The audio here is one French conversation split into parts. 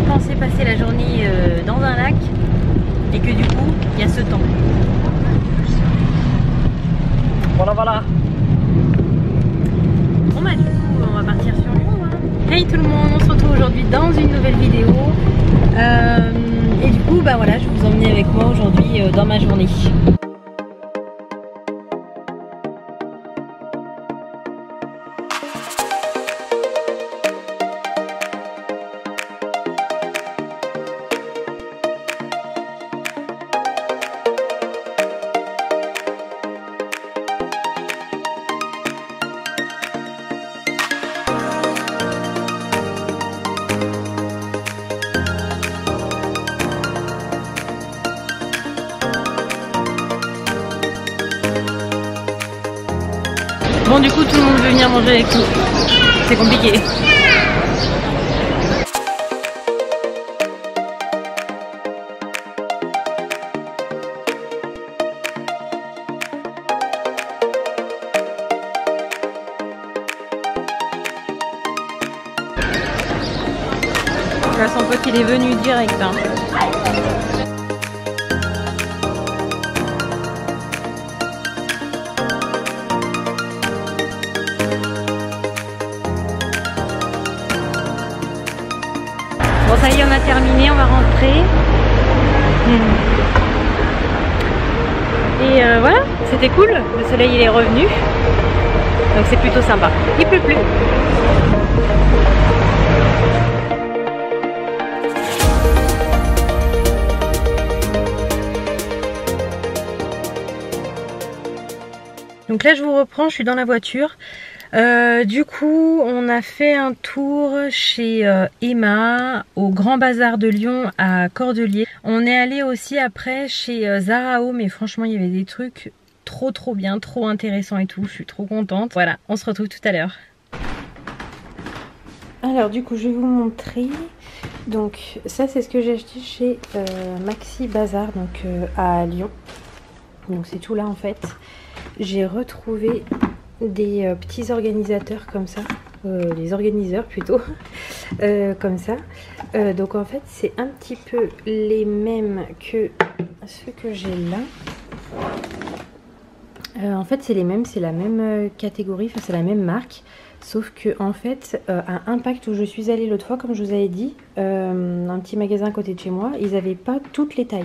pensé passer la journée dans un lac et que du coup il y a ce temps. Voilà voilà. Bon bah du coup on va partir sur Lyon. Hein. Hey tout le monde, on se retrouve aujourd'hui dans une nouvelle vidéo. Et du coup bah voilà, je vais vous emmener avec moi aujourd'hui dans ma journée. Bon du coup tout le monde veut venir manger avec nous, c'est compliqué. Là son pote il est venu direct hein. Bon ça y est on a terminé, on va rentrer. Et voilà, c'était cool, le soleil il est revenu. Donc c'est plutôt sympa. Il pleut plus. Donc là je vous reprends, je suis dans la voiture. Du coup on a fait un tour chez Emma au Grand Bazar de Lyon à Cordeliers. On est allé aussi après chez Zarao, mais franchement il y avait des trucs trop bien, trop intéressants et tout, je suis trop contente. Voilà, on se retrouve tout à l'heure. Alors du coup je vais vous montrer. Donc ça c'est ce que j'ai acheté chez Maxi Bazar, donc à Lyon. Donc c'est tout là en fait. J'ai retrouvé des petits organisateurs comme ça, les organiseurs plutôt, comme ça. Donc en fait c'est un petit peu les mêmes que ceux que j'ai là. En fait c'est les mêmes, c'est la même catégorie, enfin c'est la même marque. Sauf que en fait à Impact où je suis allée l'autre fois, comme je vous avais dit, un petit magasin à côté de chez moi, ils n'avaient pas toutes les tailles.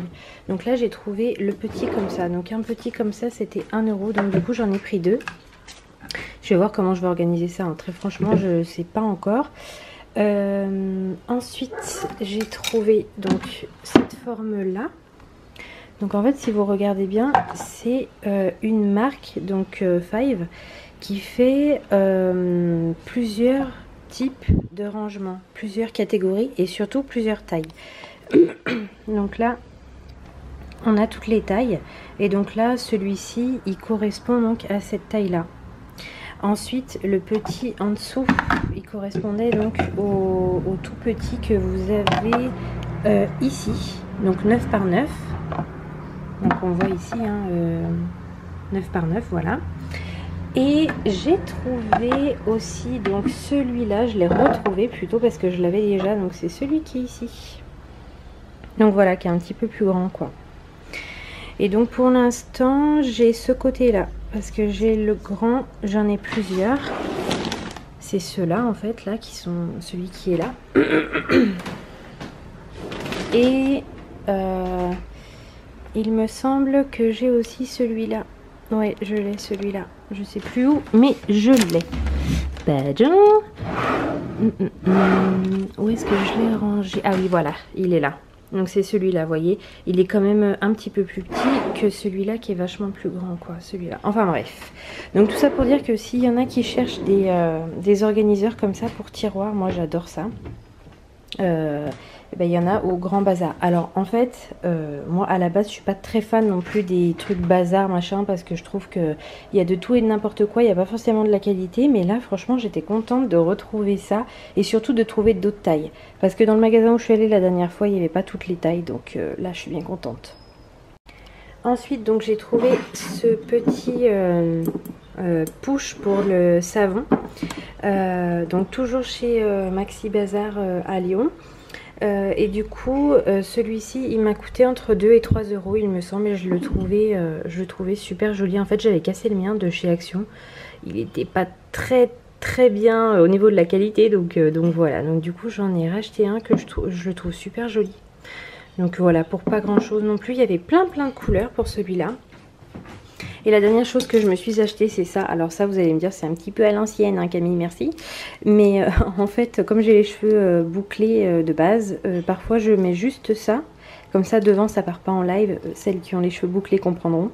Donc là j'ai trouvé le petit comme ça. Donc un petit comme ça c'était 1 €. Donc du coup j'en ai pris 2. Je vais voir comment je vais organiser ça. Hein. Très franchement je sais pas encore. Ensuite j'ai trouvé donc cette forme là. Donc en fait si vous regardez bien c'est une marque donc Five qui fait plusieurs types de rangements, plusieurs catégories et surtout plusieurs tailles. Donc là on a toutes les tailles et donc là celui-ci il correspond donc à cette taille là. Ensuite le petit en dessous il correspondait donc au tout petit que vous avez ici, donc 9 par 9. Donc on voit ici hein, 9 par 9, voilà. Et j'ai trouvé aussi donc celui-là, je l'ai retrouvé plutôt parce que je l'avais déjà, donc c'est celui qui est ici. Donc voilà, qui est un petit peu plus grand quoi. Et donc pour l'instant j'ai ce côté-là parce que j'ai le grand, j'en ai plusieurs. C'est ceux-là en fait là qui sont celui qui est là. Et il me semble que j'ai aussi celui-là. Ouais, je l'ai celui-là. Je sais plus où, mais je l'ai. Badon. Où est-ce que je l'ai rangé? Ah oui, voilà, il est là. Donc c'est celui-là, vous voyez. Il est quand même un petit peu plus petit que celui-là qui est vachement plus grand, quoi. Celui-là. Enfin bref. Donc tout ça pour dire que s'il y en a qui cherchent des organiseurs comme ça pour tiroirs, moi j'adore ça. Ben, il y en a au Grand Bazar. Alors en fait moi à la base je suis pas très fan non plus des trucs bazar machin, parce que je trouve que il y a de tout et de n'importe quoi, il n'y a pas forcément de la qualité, mais là franchement j'étais contente de retrouver ça et surtout de trouver d'autres tailles, parce que dans le magasin où je suis allée la dernière fois il n'y avait pas toutes les tailles, donc là je suis bien contente. Ensuite donc j'ai trouvé ce petit push pour le savon, donc toujours chez Maxi Bazar à Lyon. Et du coup, celui-ci, il m'a coûté entre 2 et 3 euros, il me semble. Et je le trouvais super joli. En fait, j'avais cassé le mien de chez Action. Il n'était pas très bien au niveau de la qualité. Donc voilà. Donc du coup, j'en ai racheté un que je le trouve super joli. Donc voilà, pour pas grand chose non plus. Il y avait plein de couleurs pour celui-là. Et la dernière chose que je me suis acheté, c'est ça. Alors ça, vous allez me dire, c'est un petit peu à l'ancienne, hein, Camille, merci. Mais en fait, comme j'ai les cheveux bouclés de base, parfois je mets juste ça. Comme ça, devant, ça part pas en live. Celles qui ont les cheveux bouclés comprendront.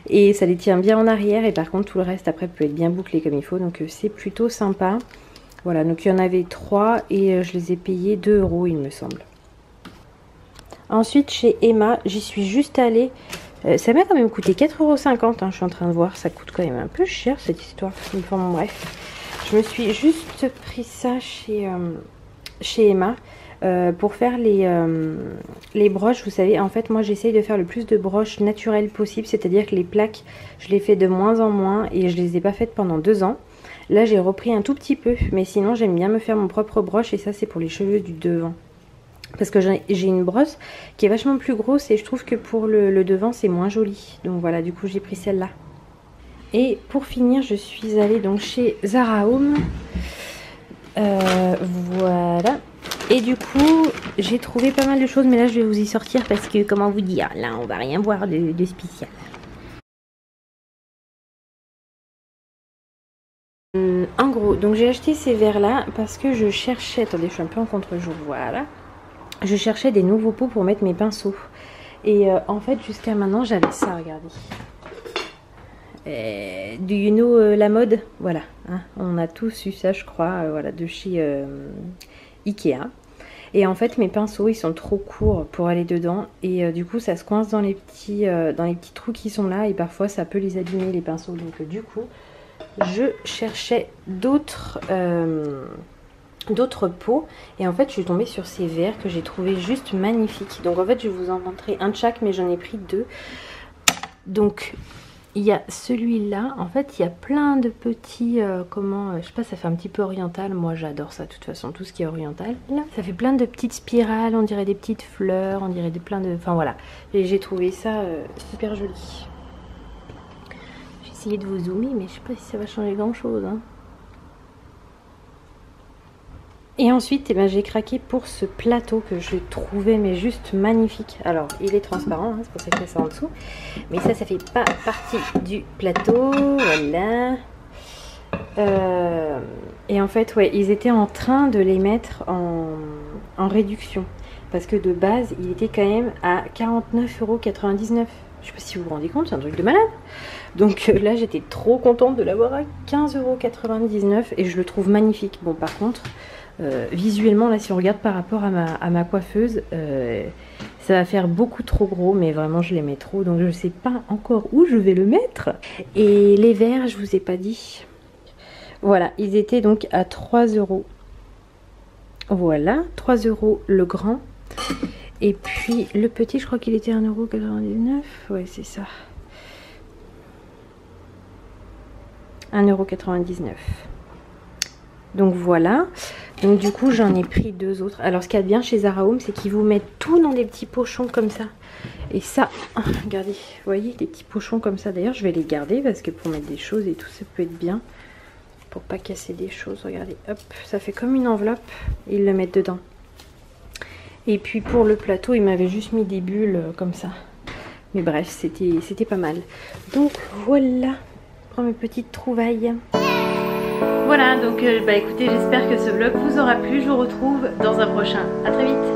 Et ça les tient bien en arrière. Et par contre, tout le reste, après, peut être bien bouclé comme il faut. Donc c'est plutôt sympa. Voilà, donc il y en avait 3 et je les ai payés 2 euros, il me semble. Ensuite, chez Emma, j'y suis juste allée. Ça m'a quand même coûté 4,50 €, hein, je suis en train de voir. Ça coûte quand même un peu cher cette histoire. Enfin bon, bref. Je me suis juste pris ça chez Emma pour faire les broches. Vous savez, en fait, moi j'essaye de faire le plus de broches naturelles possible. C'est-à-dire que les plaques, je les fais de moins en moins et je les ai pas faites pendant 2 ans. Là, j'ai repris un tout petit peu. Mais sinon, j'aime bien me faire mon propre broche et ça, c'est pour les cheveux du devant. Parce que j'ai une brosse qui est vachement plus grosse et je trouve que pour le devant c'est moins joli. Donc voilà, du coup j'ai pris celle-là. Et pour finir, je suis allée donc chez Zara Home. Voilà. Et du coup, j'ai trouvé pas mal de choses, mais là je vais vous y sortir parce que, comment vous dire, là on va rien voir de spécial. En gros, donc j'ai acheté ces verres-là parce que je cherchais, attendez, je suis un peu en contre-jour, voilà. Je cherchais des nouveaux pots pour mettre mes pinceaux. Et en fait, jusqu'à maintenant, j'avais ça, regardez. Do you know la mode? Voilà, hein, on a tous eu ça, je crois, voilà, de chez Ikea. Et en fait, mes pinceaux, ils sont trop courts pour aller dedans. Et du coup, ça se coince dans les petits trous qui sont là. Et parfois, ça peut les abîmer, les pinceaux. Donc du coup, je cherchais d'autres pots et en fait je suis tombée sur ces verres que j'ai trouvé juste magnifiques. Donc en fait je vais vous en montrer un de chaque, mais j'en ai pris 2. Donc il y a celui-là, en fait il y a plein de petits je sais pas, ça fait un petit peu oriental, moi j'adore ça de toute façon, tout ce qui est oriental. Là ça fait plein de petites spirales, on dirait des petites fleurs, on dirait enfin voilà, et j'ai trouvé ça super joli. J'ai essayé de vous zoomer, mais je sais pas si ça va changer grand chose, hein. Et ensuite, eh ben, j'ai craqué pour ce plateau que je trouvais mais juste magnifique. Alors, il est transparent, hein, c'est pour ça qu'il y a ça en dessous. Mais ça fait pas partie du plateau. Voilà. Et en fait, ouais, ils étaient en train de les mettre en réduction. Parce que de base, il était quand même à 49,99 €. Je sais pas si vous vous rendez compte, c'est un truc de malade. Donc là, j'étais trop contente de l'avoir à 15,99 € et je le trouve magnifique. Bon, par contre... visuellement là, si on regarde par rapport à ma coiffeuse, ça va faire beaucoup trop gros, mais vraiment je l'aimais trop, donc je sais pas encore où je vais le mettre. Et les verres, je vous ai pas dit, voilà, ils étaient donc à 3 €. Voilà, 3 € le grand, et puis le petit, je crois qu'il était 1,99 €. Ouais, c'est ça, 1,99 €. Donc voilà, donc du coup j'en ai pris 2 autres. Alors ce qu'il y a de bien chez Zara Home, c'est qu'ils vous mettent tout dans des petits pochons comme ça. Et ça, regardez, vous voyez, des petits pochons comme ça. D'ailleurs je vais les garder parce que pour mettre des choses et tout, ça peut être bien. Pour pas casser des choses, regardez, hop, ça fait comme une enveloppe et ils le mettent dedans. Et puis pour le plateau, ils m'avaient juste mis des bulles comme ça. Mais bref, c'était pas mal. Donc voilà pour mes petites trouvailles. Voilà, donc écoutez, j'espère que ce vlog vous aura plu. Je vous retrouve dans un prochain. À très vite.